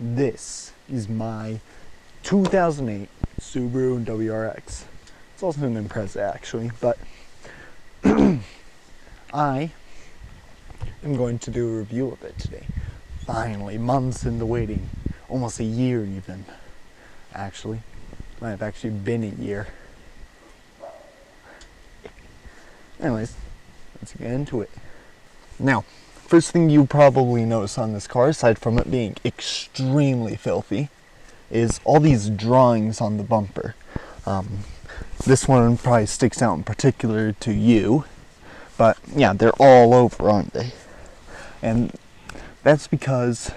This is my 2008 Subaru WRX. It's also an Impreza actually, but I am going to do a review of it today. Finally, months in the waiting, almost a year even. Actually, might have actually been a year. Anyways, let's get into it. Now, first thing you probably notice on this car, aside from it being extremely filthy, is all these drawings on the bumper. This one probably sticks out in particular to you, but yeah, they're all over, aren't they? And that's because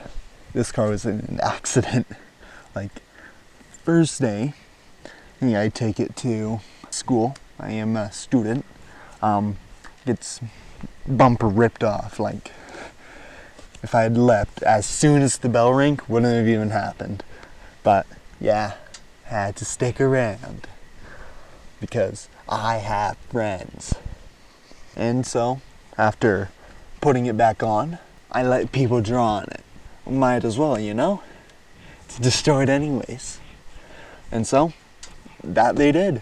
this car was in an accident. Like, first day, yeah, I take it to school. I am a student. Gets bumper ripped off. Like, if I had left as soon as the bell rang, wouldn't have even happened. But yeah, had to stick around because I have friends. And so, after putting it back on, I let people draw on it. Might as well, you know? It's destroyed anyways. And so, that they did.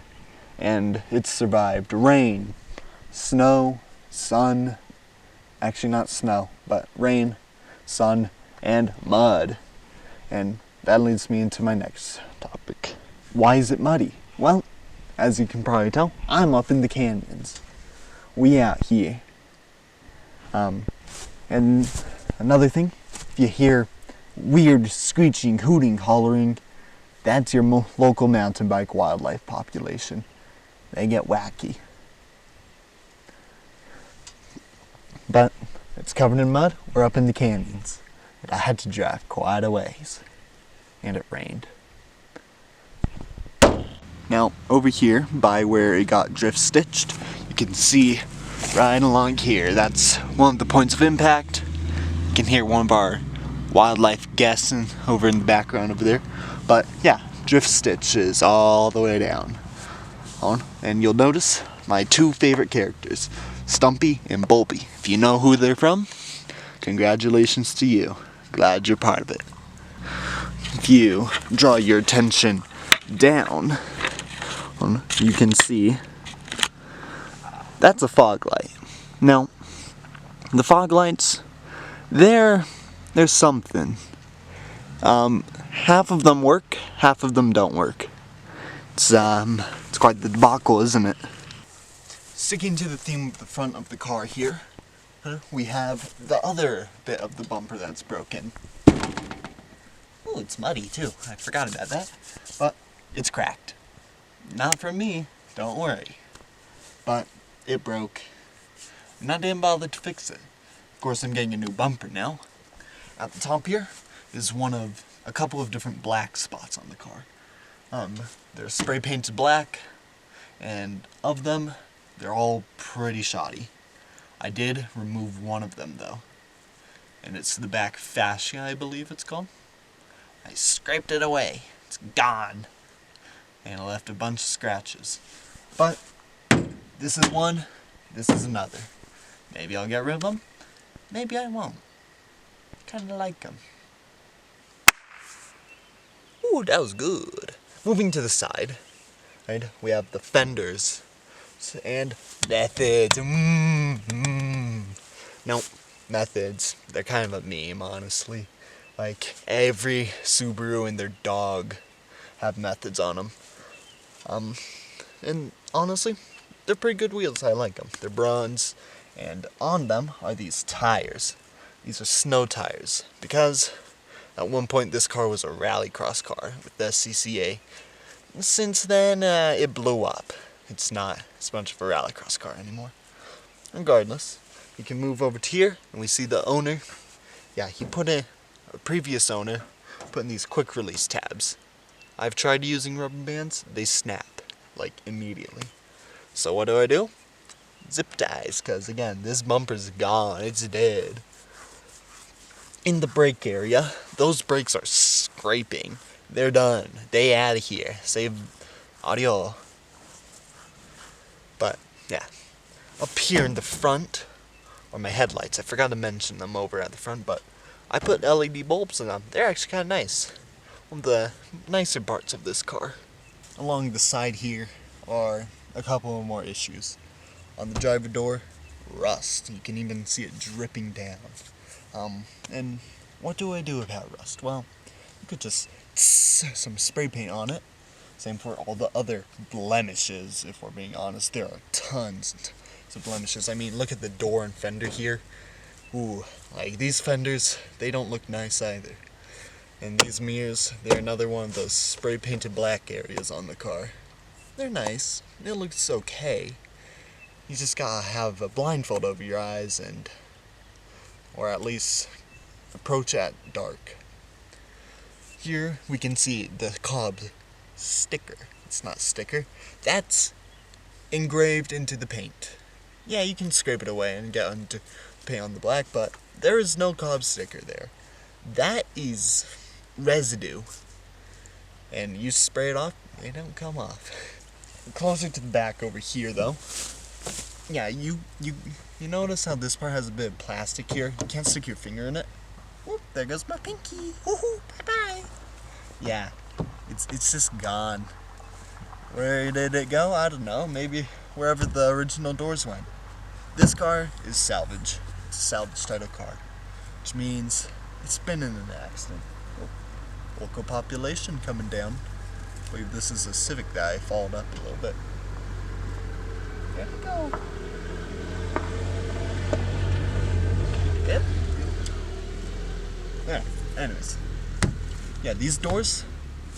And it survived rain, snow, sun, actually not snow, but rain, sun, and mud. And that leads me into my next topic. Why is it muddy? Well, as you can probably tell, I'm up in the canyons. We out here. And another thing, if you hear weird screeching, hooting, hollering, that's your local mountain bike wildlife population. They get wacky. But it's covered in mud. We're up in the canyons. And I had to drive quite a ways. And it rained. Now, over here, by where it got drift stitched, you can see right along here, that's one of the points of impact. You can hear one of our wildlife guests over in the background over there. But yeah, drift stitches all the way down. And you'll notice my two favorite characters, Stumpy and Bulby. If you know who they're from, congratulations to you. Glad you're part of it. If you draw your attention down, you can see that's a fog light. Now, the fog lights, they're something. Half of them work, half of them don't work. It's quite the debacle, isn't it? Sticking to the theme of the front of the car here, we have the other bit of the bumper that's broken. Oh, it's muddy too. I forgot about that. But it's cracked. Not from me, don't worry. But it broke. And I didn't bother to fix it. Of course, I'm getting a new bumper now. At the top here is one of a couple of different black spots on the car. They're spray painted black, and of them, they're all pretty shoddy. I did remove one of them though, and it's the back fascia, I believe it's called. I scraped it away. It's gone. And I left a bunch of scratches. But this is one, this is another. Maybe I'll get rid of them, maybe I won't. Kinda like them. Ooh, that was good. Moving to the side, right, we have the fenders and methods. No, methods, they're kind of a meme, honestly. Like, every Subaru and their dog have methods on them. And honestly, they're pretty good wheels. I like them. They're bronze, and on them are these tires. These are snow tires, because at one point this car was a rallycross car with the CCA. Since then, it blew up. It's not as much of a rallycross car anymore. Regardless, we can move over to here, and we see the owner. Yeah, he put a previous owner put in these quick release tabs. I've tried using rubber bands, they snap, like, immediately. So what do? Zip ties, because again, this bumper's gone, it's dead. In the brake area, those brakes are scraping. They're done. They out of here. Save audio. But, yeah. Up here in the front, or my headlights, I forgot to mention them over at the front, but I put LED bulbs in them. They're actually kind of nice. One of the nicer parts of this car. Along the side here are a couple of more issues. On the driver door, rust. You can even see it dripping down. And what do I do about rust? Well, you could just some spray paint on it. Same for all the other blemishes, if we're being honest. There are tons of blemishes. I mean, look at the door and fender here. Ooh, like these fenders, they don't look nice either. And these mirrors, they're another one of those spray painted black areas on the car. They're nice. It looks okay. You just gotta have a blindfold over your eyes or at least approach at dark. Here we can see the Cobb sticker. It's not sticker. That's engraved into the paint. Yeah, you can scrape it away and get into paint on the black, but there is no Cobb sticker there. That is residue. And you spray it off, they don't come off. Closer to the back over here though. Yeah, you notice how this part has a bit of plastic here? You can't stick your finger in it. Whoop, there goes my pinky. Woohoo, bye-bye. Yeah, it's just gone. Where did it go? I don't know. Maybe wherever the original doors went. This car is salvage. It's a salvage title car, which means it's been in an accident. Oh, local population coming down. I believe this is a Civic that I followed up a little bit. There we go. Yep. Yeah, anyways. Yeah, these doors,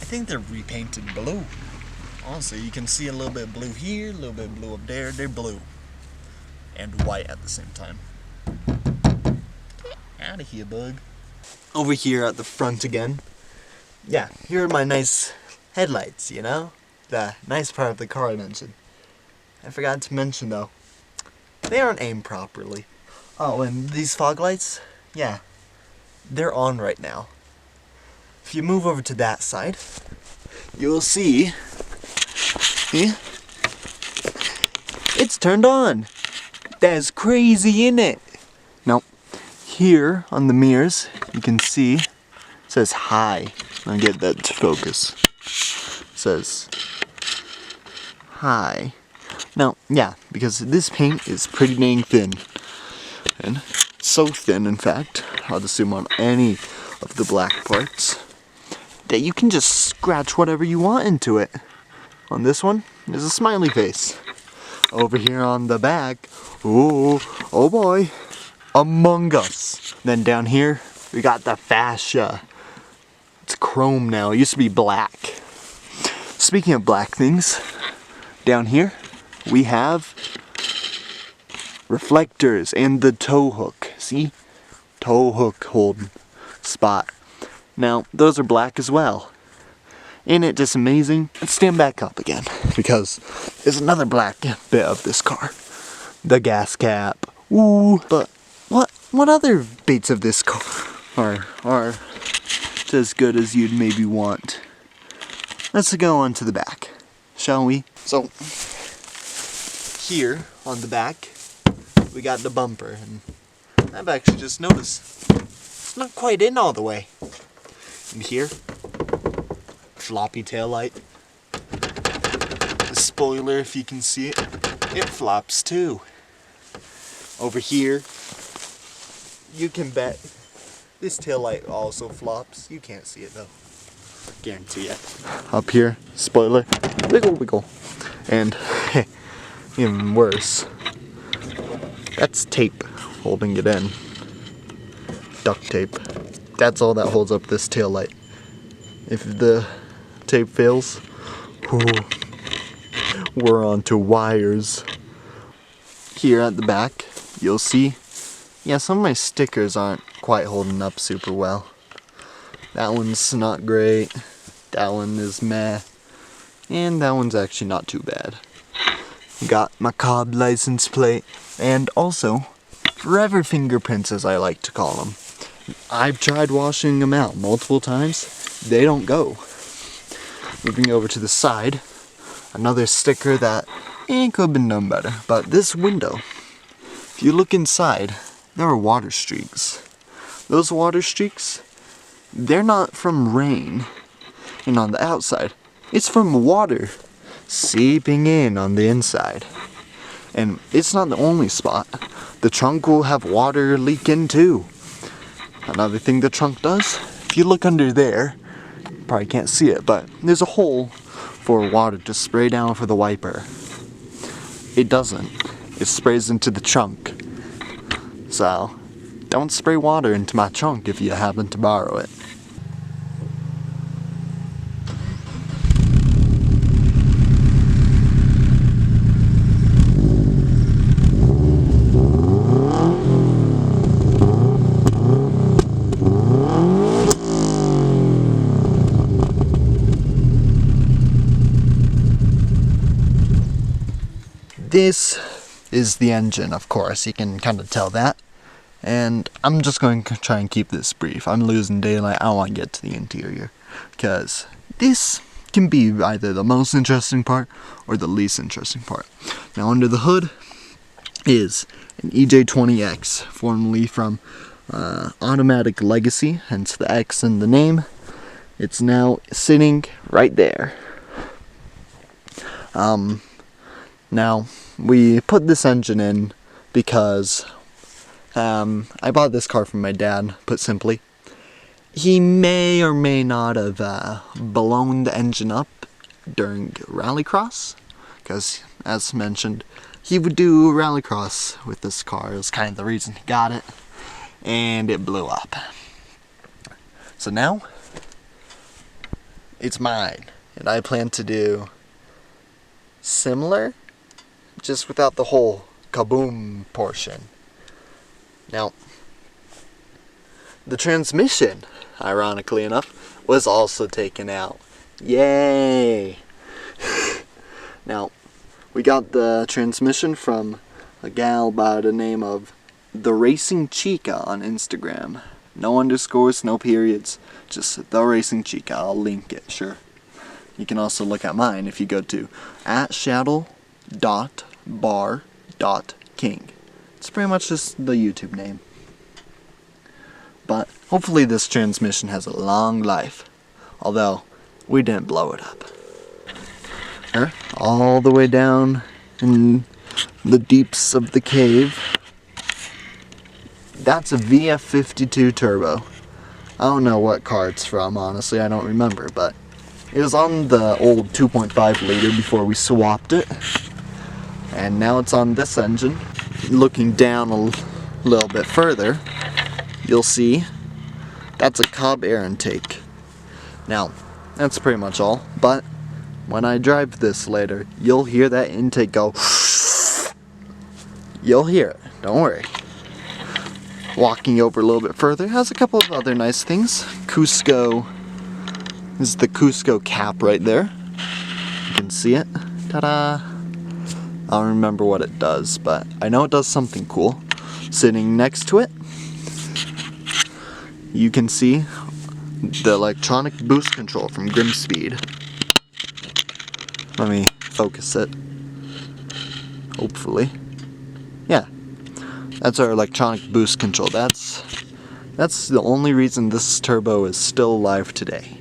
I think they're repainted blue. Honestly, you can see a little bit of blue here, a little bit of blue up there. They're blue. And white at the same time. Get out of here, bug. Over here at the front again. Yeah, here are my nice headlights, you know? The nice part of the car I mentioned. I forgot to mention though, they aren't aimed properly. Oh, and these fog lights, yeah, they're on right now. If you move over to that side, you'll see, it's turned on. That's crazy, isn't it? Now, here on the mirrors, you can see, it says hi. I'll get that to focus. It says hi. Now, yeah, because this paint is pretty dang thin. And so thin, in fact, I'll just zoom on any of the black parts, that you can just scratch whatever you want into it. On this one, there's a smiley face. Over here on the back, oh boy, Among Us. Then down here, we got the fascia. It's chrome now, it used to be black. Speaking of black things, down here, we have reflectors and the tow hook. See? Tow hook hold spot. Now, those are black as well. Ain't it just amazing? Let's stand back up again, because there's another black bit of this car. The gas cap. Ooh, but what other bits of this car are as good as you'd maybe want? Let's go on to the back, shall we? So, here on the back, we got the bumper, and I've actually just noticed it's not quite in all the way. And here, floppy tail light. The spoiler, if you can see it, it flops too. Over here, you can bet this tail light also flops. You can't see it though. Guarantee it. Up here, spoiler, wiggle wiggle. And even worse, that's tape holding it in. Duct tape. That's all that holds up this tail light. If the tape fails, we're on to wires. Here at the back, you'll see, yeah, some of my stickers aren't quite holding up super well. That one's not great. That one is meh. And that one's actually not too bad. Got my Cobb license plate, and also forever fingerprints, as I like to call them. I've tried washing them out multiple times. They don't go. Moving over to the side, another sticker that could have been done better. But this window, if you look inside, there are water streaks. those water streaks, they're not from rain and on the outside. It's from water seeping in on the inside. And it's not the only spot. The trunk will have water leak in too. Another thing the trunk does, if you look under there, you probably can't see it, but there's a hole for water to spray down for the wiper. It doesn't. It sprays into the trunk. So, don't spray water into my trunk if you happen to borrow it. This is the engine, of course, you can kind of tell that. And I'm just going to try and keep this brief. I'm losing daylight, I want to get to the interior. Because this can be either the most interesting part or the least interesting part. Now under the hood is an EJ20X, formerly from Automatic Legacy, hence the X in the name. It's now sitting right there. Now, we put this engine in because I bought this car from my dad, put simply. He may or may not have blown the engine up during rallycross, because, as mentioned, he would do rallycross with this car. It was kind of the reason he got it, and it blew up. So now, it's mine, and I plan to do similar, just without the whole kaboom portion. Now, the transmission, ironically enough, was also taken out. Yay! Now, we got the transmission from a gal by the name of The Racing Chica on Instagram. No underscores, no periods, just The Racing Chica. I'll link it, sure. You can also look at mine if you go to @shadow.bar.king. It's pretty much just the YouTube name. But hopefully this transmission has a long life. Although, we didn't blow it up. All the way down in the deeps of the cave. That's a VF52 turbo. I don't know what car it's from, honestly, I don't remember, but it was on the old 2.5 liter before we swapped it. And now it's on this engine. Looking down a little bit further, you'll see that's a Cobb air intake. Now, that's pretty much all, but when I drive this later, you'll hear that intake go. You'll hear it, don't worry. Walking over a little bit further, has a couple of other nice things. Cusco, this is the Cusco cap right there. You can see it. Ta-da! I don't remember what it does, but I know it does something cool. Sitting next to it, you can see the electronic boost control from Grimspeed. Let me focus it. Hopefully. Yeah. That's our electronic boost control. That's the only reason this turbo is still alive today.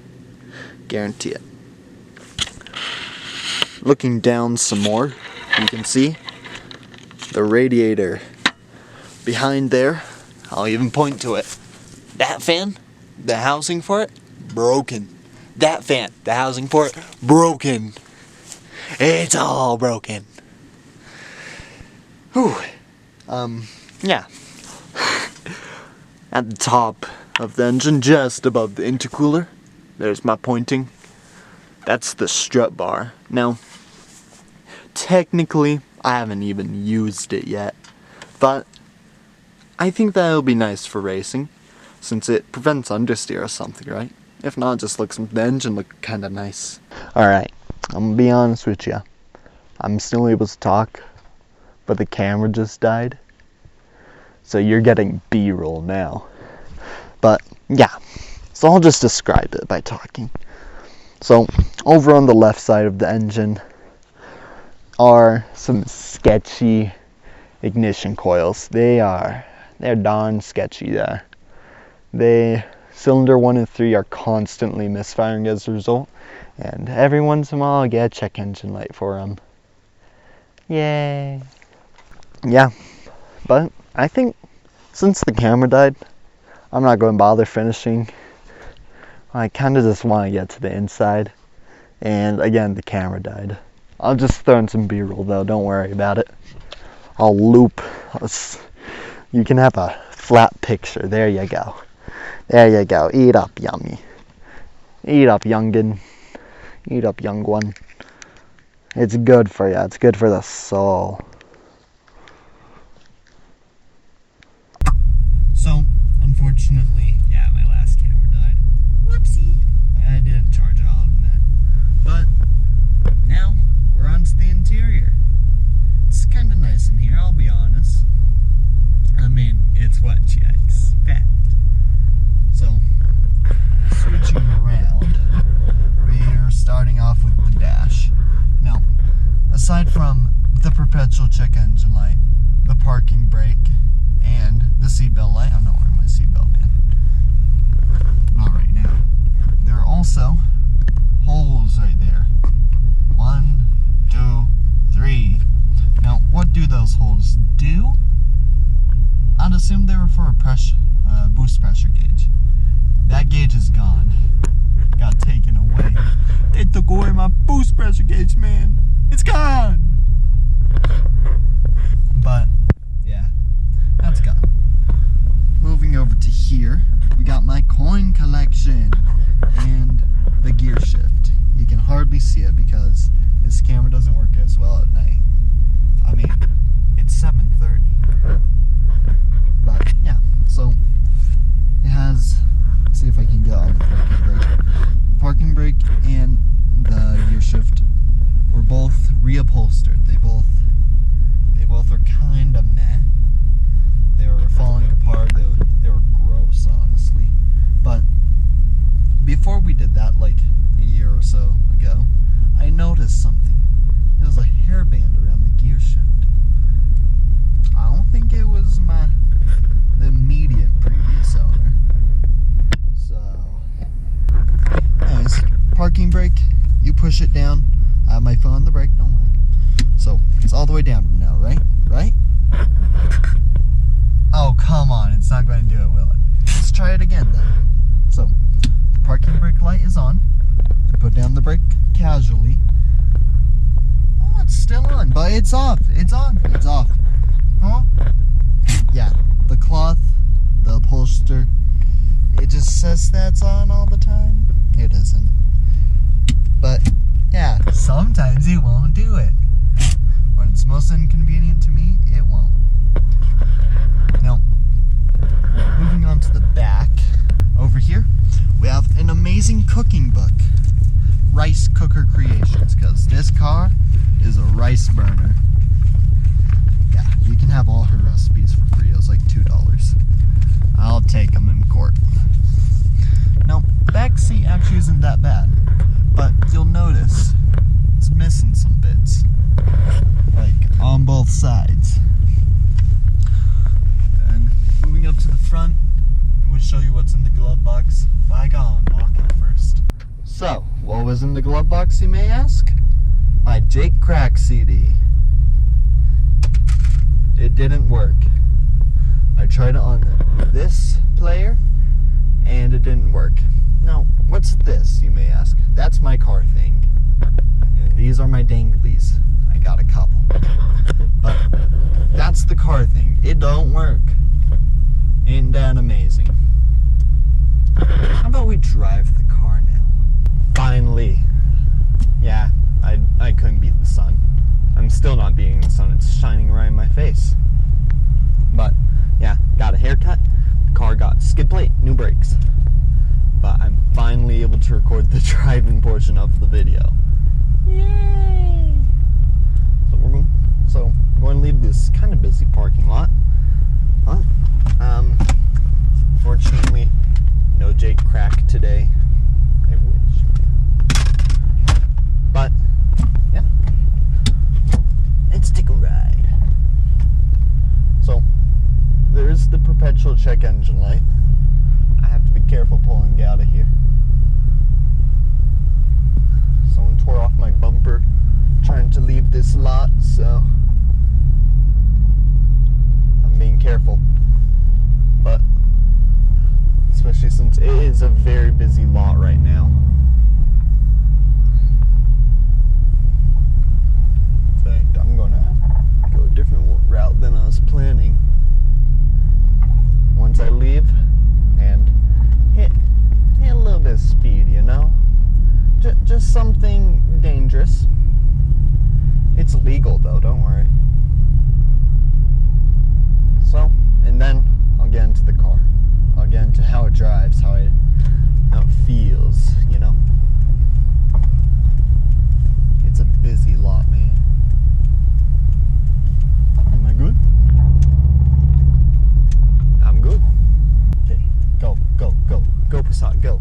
Guarantee it. Looking down some more, you can see the radiator behind there. I'll even point to it. That fan, the housing for it, broken. That fan, the housing for it, broken. It's all broken. Whew. Yeah. At the top of the engine, just above the intercooler, there's my pointing. That's the strut bar. Now, technically, I haven't even used it yet, but I think that'll be nice for racing, since it prevents understeer or something, right? If not, just looks the engine look kinda nice. Alright, I'm gonna be honest with you. I'm still able to talk, but the camera just died. So you're getting B-roll now. But yeah, so I'll just describe it by talking. So over on the left side of the engine are some sketchy ignition coils. They're darn sketchy there. Cylinder 1 and 3 are constantly misfiring as a result, and every once in a while I get a check engine light for them. Yay! Yeah, but I think since the camera died, I'm not going to bother finishing. I kind of just want to get to the inside, and again, the camera died. I'll just throw in some B-roll though, don't worry about it. I'll loop. You can have a flat picture. There you go. There you go. Eat up, yummy. Eat up, youngin. Eat up, young one. It's good for you. It's good for the soul. So, unfortunately, yeah, my last camera died. Whoopsie. I didn't charge it, I'll admit. But now we're on to the interior. It's kind of nice in here, I'll be honest. I mean, it's what you expect. So, switching around, we're starting off with the dash. Now, aside from the perpetual check engine light, the parking brake, and the seatbelt light, I'm not wearing my seatbelt, man. Not right now. There are also holes right there. 1, 2, 3. Now, what do those holes do? I'd assume they were for a boost pressure gauge. That gauge is gone. Got taken away. They took away my boost pressure gauge, man. It's gone! But, yeah, that's gone. Moving over to here, we got my coin collection and the gear shift. You can hardly see it because this camera doesn't work as well at night. I mean, it's 7:30. But yeah, so it has, let's see if I can get on the parking brake. The parking brake and the gear shift were both reupholstered. They both are kind of meh. They were falling apart. They were gross, honestly. But before we did that, like a year or so ago, I noticed something. There was a hairband around the gear shift. I don't think it was the immediate previous owner. So, anyways, parking brake, you push it down. I have my foot on the brake, don't worry. So, it's all the way down now, right? Right? Oh, come on, it's not going to do it, will it? Let's try it again then. So, the parking brake light is on. Put down the brake casually. Oh, it's still on, but it's off. It's on. It's off. Huh? Yeah, the cloth, the upholster, it just says that's on all the time. It isn't. But, yeah, sometimes it won't do it. When it's most inconvenient to me, it won't. Now, moving on to the back, over here, we have an amazing cooking book. Rice Cooker Creations, because this car is a rice burner. Yeah, you can have all her recipes for free. It was like $2. I'll take them in court. Now, the back seat actually isn't that bad, but you'll notice it's missing some bits, like on both sides. And moving up to the front, I'm going to show you what's in the glove box. But I gotta unlock it first. So, what was in the glove box, you may ask? My Jake Crack CD. It didn't work. I tried it on this player, and it didn't work. Now, what's this, you may ask? That's my car thing. And these are my danglies. I got a couple. But that's the car thing. It don't work. Ain't that amazing? How about we drive the car now? Finally. Yeah, I couldn't beat the sun. I'm still not beating the sun. It's shining right in my face. But, yeah, got a haircut. The car got skid plate, new brakes. But I'm finally able to record the driving portion of the video. Yay! So we're going to leave this kind of busy parking lot. Unfortunately, no Jake Crack today. I wish. But, yeah. Let's take a ride. So, there's the perpetual check engine light. I careful pulling out of here. Someone tore off my bumper trying to leave this lot, so I'm being careful. But especially since it is a very busy lot right now. In fact, I'm gonna go a different route than I was planning once I leave and hit a little bit of speed, you know? Just something dangerous. It's legal though, don't worry. So, and then I'll get into the car. I'll get into how it drives, how it feels, you know? It's a busy lot, man. Am I good? I'm good. Okay, go, go, go. Go, Passat, go.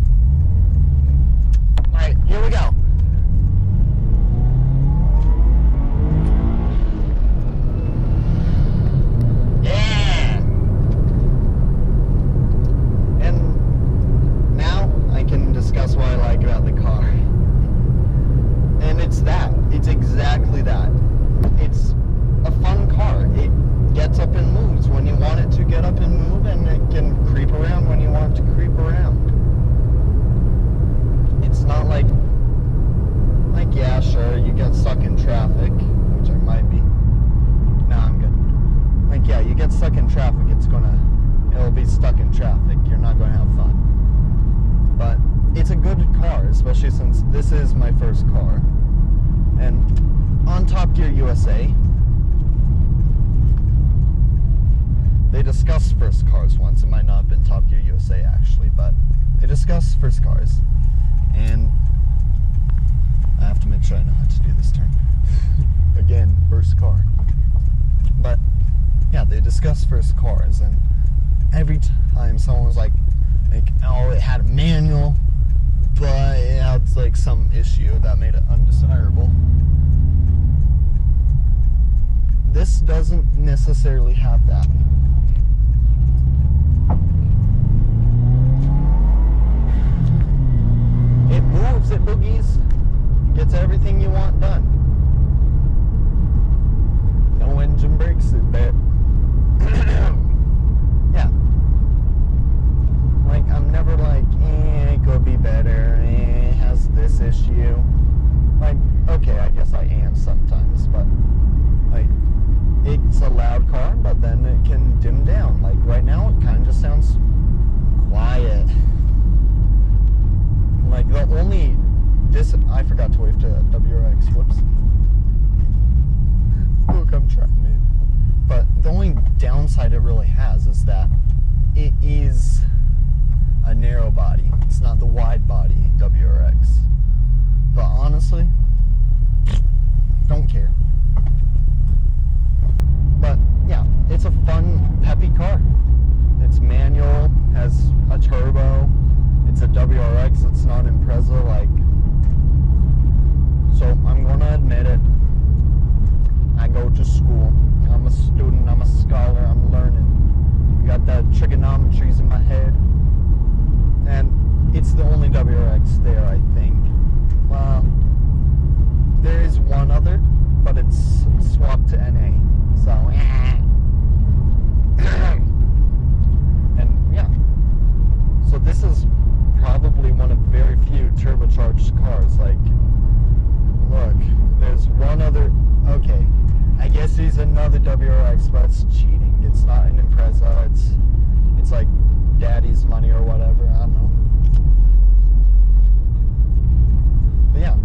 Alright, here we go. Yeah! And now I can discuss what I like about the car. And it's that. It's exactly that. It's a fun car. It gets up and moves when you want it to get up and move, and it can creep around when you want it to creep around. It's not like yeah, sure, you get stuck in traffic, which I might be. Nah, I'm good. Like, yeah, you get stuck in traffic, it'll be stuck in traffic. You're not gonna have fun. But it's a good car, especially since this is my first car. And on Top Gear USA, they discussed first cars once. It might not have been Top Gear USA actually, but they discussed first cars. And I have to make sure I know how to do this turn. Again, first car. But yeah, they discussed first cars, and every time someone was like, oh, it had a manual, but it had like some issue that made it undesirable. This doesn't necessarily have that. It moves, it boogies, gets everything you want done. No engine brakes, it bet. Yeah. Like, I'm never like, it could be better, it has this issue. Like, okay, I guess I am sometimes, but like, it's a loud car, but then it can dim down. Like, right now, it kind of just sounds quiet. Like, the only I forgot to wave to that WRX, whoops. Look, I'm trying, man. But the only downside it really has is that it is a narrow body. It's not the wide body WRX. But honestly, don't care. But yeah, it's a fun, peppy car. It's manual, has a turbo. It's a WRX, it's not Impreza, like, so I'm gonna admit it. I go to school. I'm a student, I'm a scholar, I'm learning. Got the trigonometries in my head. And it's the only WRX there, I think. Well, there is one other, but it's swapped to NA. So, and yeah. So this is probably one of very few turbocharged cars. Like, look, there's one other. Okay, I guess there's another WRX, but it's cheating. It's not an Impreza. It's like daddy's money or whatever. I don't know. But yeah,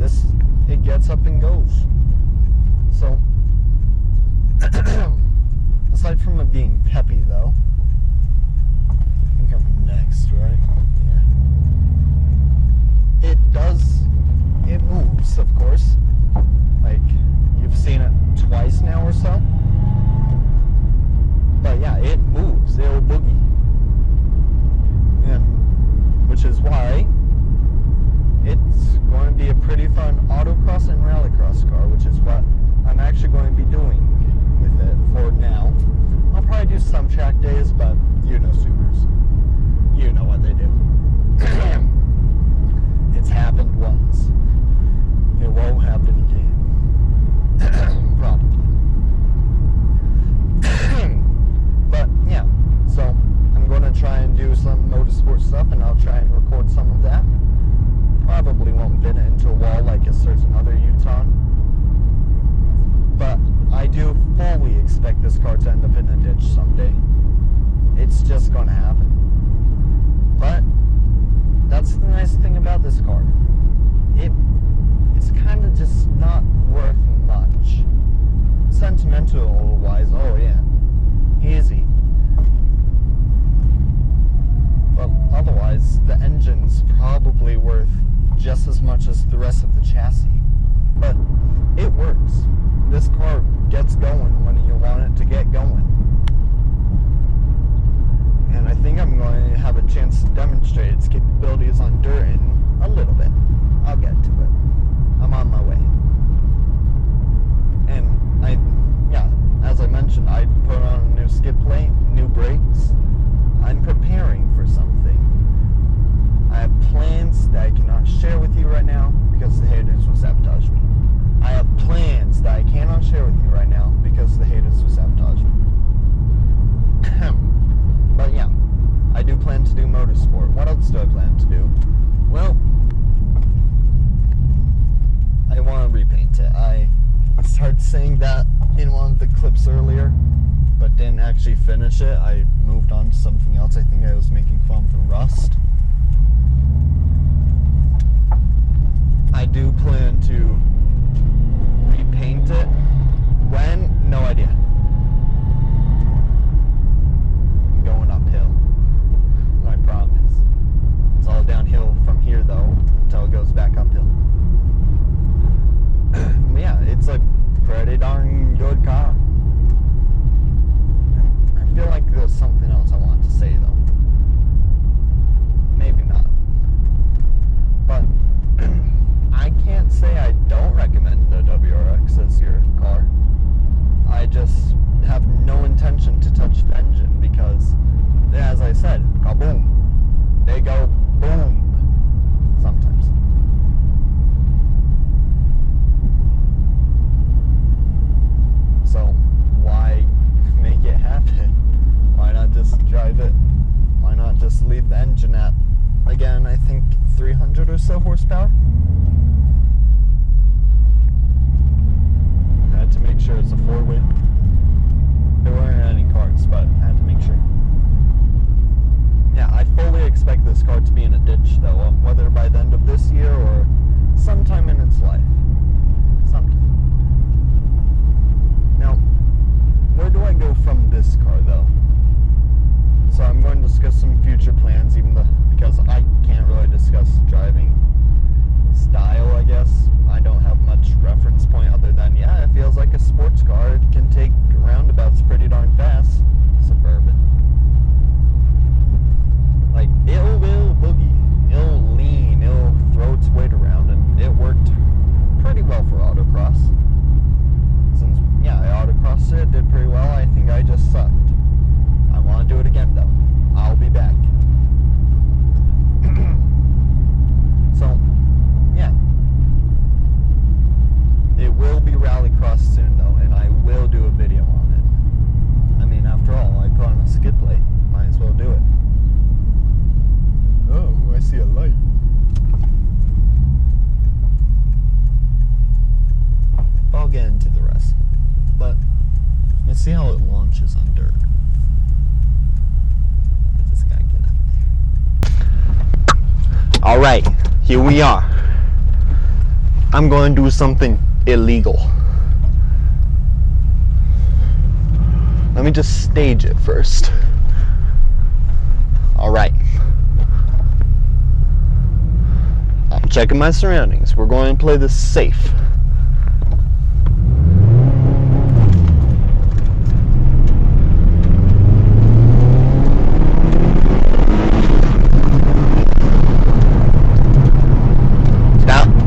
it gets up and goes. So aside from it being peppy, though, I think I'm next, right? Yeah. It moves, of course. Like, you've seen it twice now or so. But yeah, it moves. It'll boogie. And which is why it's going to be a pretty fun autocross and rallycross car, which is what I'm actually going to be doing with it for now. I'll probably do some track days, but you know Subarus. You know what they do. there's another U-turn. But I do fully expect this car to end up in a ditch someday. It's just gonna happen. But that's the nice thing about this car. It's kind of just not worth much. Sentimental wise, oh yeah, easy. But otherwise, the engine's probably worth just as much as the rest of the chassis. But it works. This car gets going when you want it to get going. And I think I'm going to have a chance to demonstrate its capabilities on dirt in a little bit. I'll get to it. I'm on my way. And as I mentioned, I put on a new skid plate, new brakes. I'm preparing for something. I have plans that I cannot share with you right now because the haters will sabotage me. I have plans that I cannot share with you right now because the haters will sabotage me. But yeah, I do plan to do motorsport. What else do I plan to do? Well, I want to repaint it. I started saying that in one of the clips earlier, but didn't actually finish it. I moved on to something else. I think I was making fun of the rust. I do plan to repaint it. When? No idea. I'm going uphill. I promise. It's all downhill from here though, until it goes back uphill. But yeah, it's a pretty darn good car. I feel like there's something else I want to say though. Maybe not. But I can't say I don't recommend the WRX as your car. I just have no intention to touch the engine because, as I said, kaboom. They go boom sometimes. So why make it happen? Why not just drive it? Why not just leave the engine at, again, I think 300 or so horsepower? I had to make sure it's a four-way. There weren't any cars, but I had to make sure. Yeah, I fully expect this car to be in a ditch, though, whether by the end of this year or sometime in its life. Sometime. Now, where do I go from this car, though? So I'm going to discuss some future plans, because I can't really discuss driving style, I guess. I don't have much reference point other than, yeah, it feels like a sports car. It can take roundabouts pretty darn fast. Suburban. Like, it'll boogie. It'll lean. It'll throw its weight around, and it worked pretty well for autocross. Since, yeah, I autocrossed it, did pretty well. I think I just sucked. I want to do it again, though. I'll be back. So, yeah. It will be rallycross soon, though, and I will do a video on it. I mean, after all, I put on a skid plate. Might as well do it. Oh, I see a light. I'll get into the rest. But, let's see how it launches on dirt. I just gotta get up there. Alright, here we are. I'm going to do something illegal. Let me just stage it first. Alright. I'm checking my surroundings. We're going to play this safe.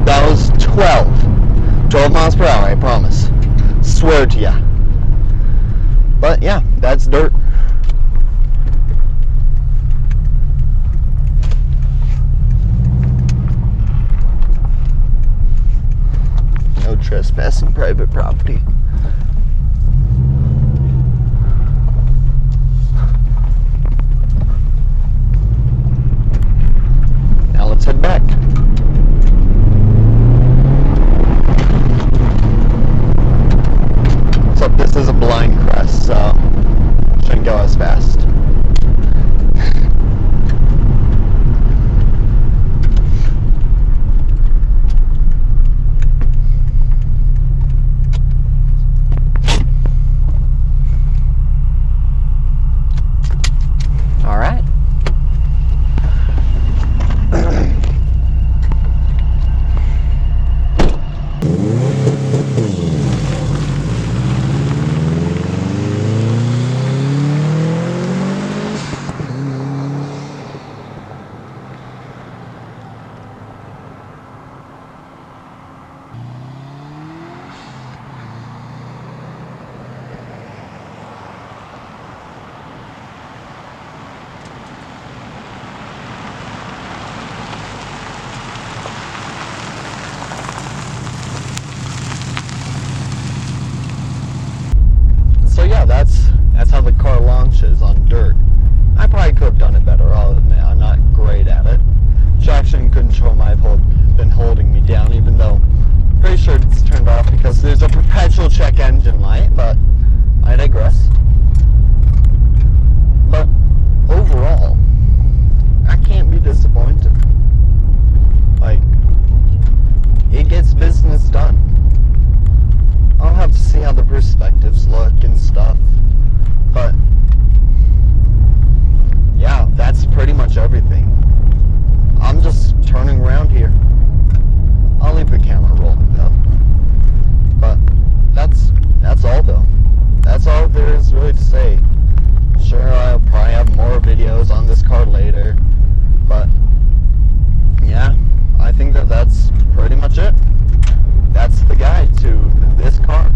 That was 12 miles per hour, I promise. Swear to ya. But yeah, that's dirt. No trespassing private property. Now let's head back. launches on dirt. I probably could have done it better, I'll admit. I'm not great at it. Traction control might have been holding me down, even though I'm pretty sure it's turned off because there's a perpetual check engine light, but I digress. But overall, I can't be disappointed. Like, it gets business done. I'll have to see how the perspectives look and stuff, but yeah, that's pretty much everything. I'm just turning around here. I'll leave the camera rolling though. But that's all though. That's all there is really to say. Sure, I'll probably have more videos on this car later, but yeah, I think that's pretty much it. That's the guide to this car.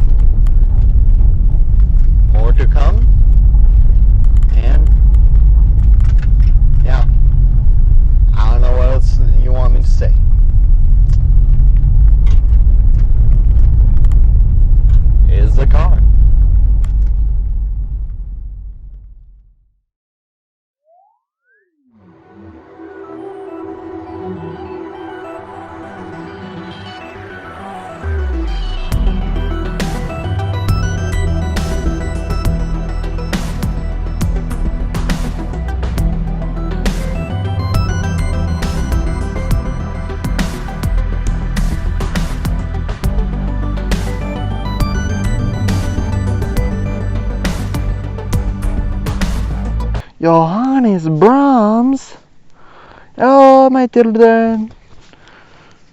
More to come, and yeah, I don't know what else you want me to say. Is the car. Johannes Brahms. Oh, my children.